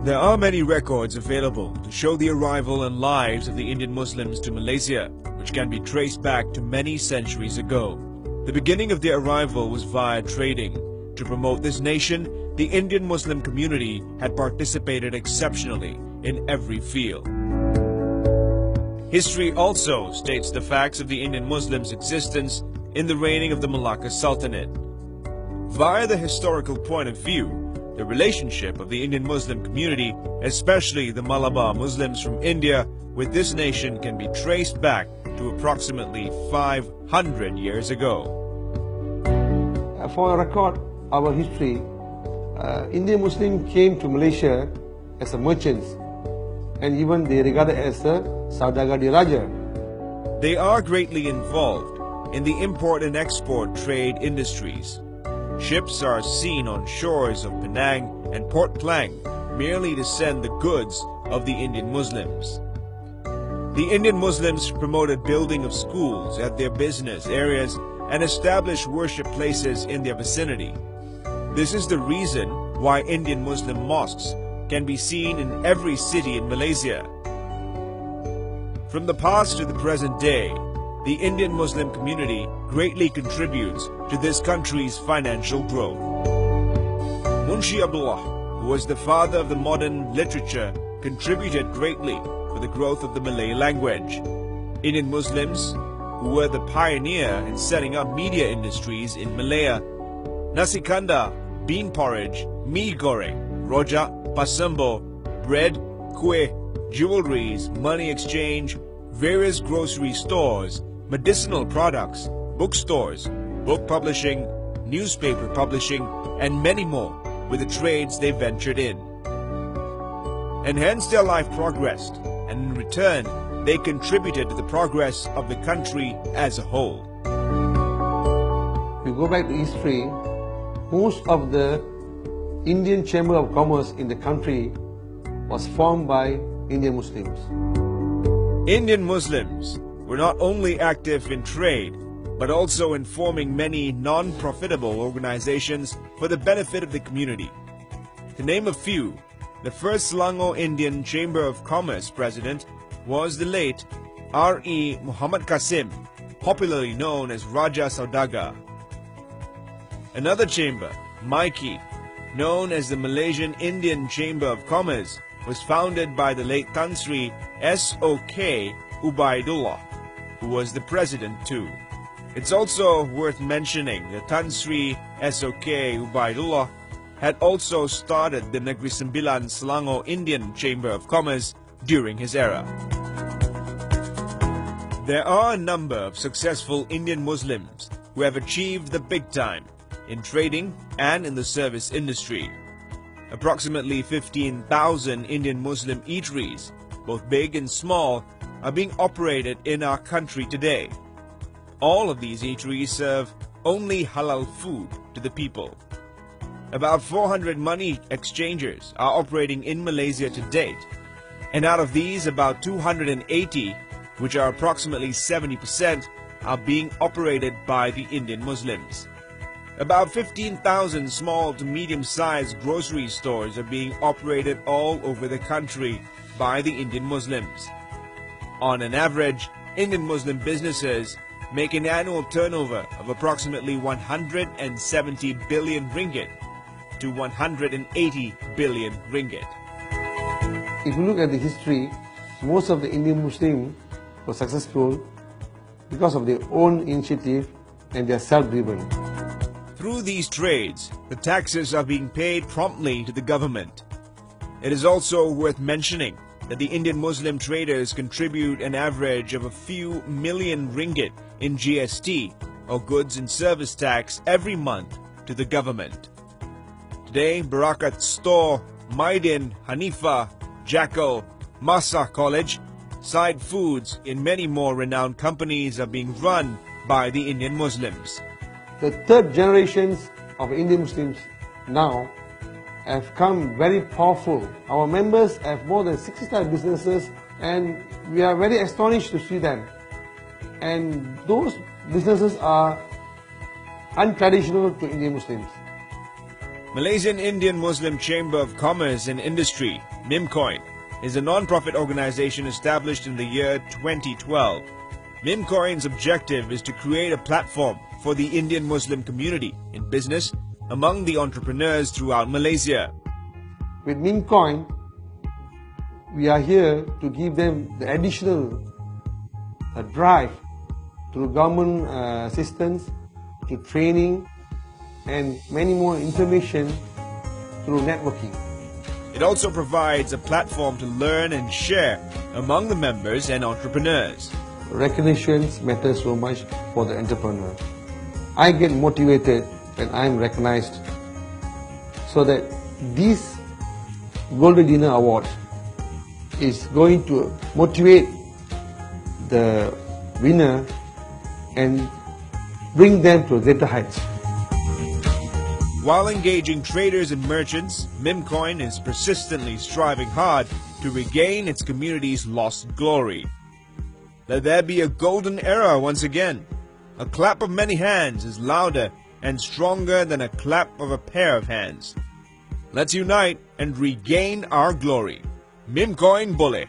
There are many records available to show the arrival and lives of the Indian Muslims to Malaysia, which can be traced back to many centuries ago. The beginning of their arrival was via trading. To promote this nation, the Indian Muslim community had participated exceptionally in every field. History also states the facts of the Indian Muslims' existence in the reigning of the Malacca Sultanate. Via the historical point of view, the relationship of the Indian Muslim community, especially the Malabar Muslims from India, with this nation can be traced back to approximately 500 years ago. For a record, our history, Indian Muslim came to Malaysia as a merchants, and even they regarded as a Saudagar di Raja. They are greatly involved in the import and export trade industries. Ships are seen on shores of Penang and Port Klang merely to send the goods of the Indian Muslims. The Indian Muslims promoted building of schools at their business areas and established worship places in their vicinity. This is the reason why Indian Muslim mosques can be seen in every city in Malaysia. From the past to the present day, the Indian Muslim community greatly contributes to this country's financial growth. Munshi Abdullah, who was the father of the modern literature, contributed greatly for the growth of the Malay language. Indian Muslims, who were the pioneer in setting up media industries in Malaya, nasi kandar, bean porridge, mee goreng, rojak, pasambo, bread, kueh, jewelries, money exchange, various grocery stores, medicinal products, bookstores, book publishing, newspaper publishing, and many more were the trades they ventured in. And hence their life progressed, and in return, they contributed to the progress of the country as a whole. If you go back to history, most of the Indian Chamber of Commerce in the country was formed by Indian Muslims. Indian Muslims were not only active in trade, but also in forming many non-profitable organizations for the benefit of the community. To name a few, the first Selangor Indian Chamber of Commerce president was the late R.E. Muhammad Qasim, popularly known as Raja Saudagar. Another chamber, MIKI, known as the Malaysian Indian Chamber of Commerce, was founded by the late Tan Sri S.O.K. Ubaidullah, who was the president too. It's also worth mentioning that Tan Sri S.O.K. Ubaidullah had also started the Negeri Sembilan Selangor Indian Chamber of Commerce during his era. There are a number of successful Indian Muslims who have achieved the big time in trading and in the service industry. Approximately 15,000 Indian Muslim eateries, both big and small, are being operated in our country today. All of these eateries serve only halal food to the people. About 400 money exchangers are operating in Malaysia to date, and out of these about 280, which are approximately 70%, are being operated by the Indian Muslims. About 15,000 small to medium-sized grocery stores are being operated all over the country by the Indian Muslims. On an average, Indian Muslim businesses make an annual turnover of approximately 170 billion ringgit to 180 billion ringgit. If you look at the history, most of the Indian Muslims were successful because of their own initiative and they are self-driven. Through these trades, the taxes are being paid promptly to the government. It is also worth mentioning that the Indian Muslim traders contribute an average of a few million ringgit in GST, or goods and service tax, every month to the government. Today, Barakat Store, Maidin, Hanifa, Jackal, Masa College, Side Foods, and many more renowned companies are being run by the Indian Muslims. The third generations of Indian Muslims now have come very powerful. Our members have more than 65 businesses and we are very astonished to see them. And those businesses are untraditional to Indian Muslims. Malaysian Indian Muslim Chamber of Commerce and Industry, MIMCOIN, is a non-profit organization established in the year 2012. MIMCOIN's objective is to create a platform for the Indian Muslim community in business among the entrepreneurs throughout Malaysia. With MIMCOIN, we are here to give them the additional drive through government assistance, to training, and many more information through networking. It also provides a platform to learn and share among the members and entrepreneurs. Recognition matters so much for the entrepreneur. I get motivated when I am recognized, so that this Golden Dinner Award is going to motivate the winner and bring them to greater heights. While engaging traders and merchants, MIMCOIN is persistently striving hard to regain its community's lost glory. Let there be a golden era once again. A clap of many hands is louder and stronger than a clap of a pair of hands. Let's unite and regain our glory. MIMCOIN boleh.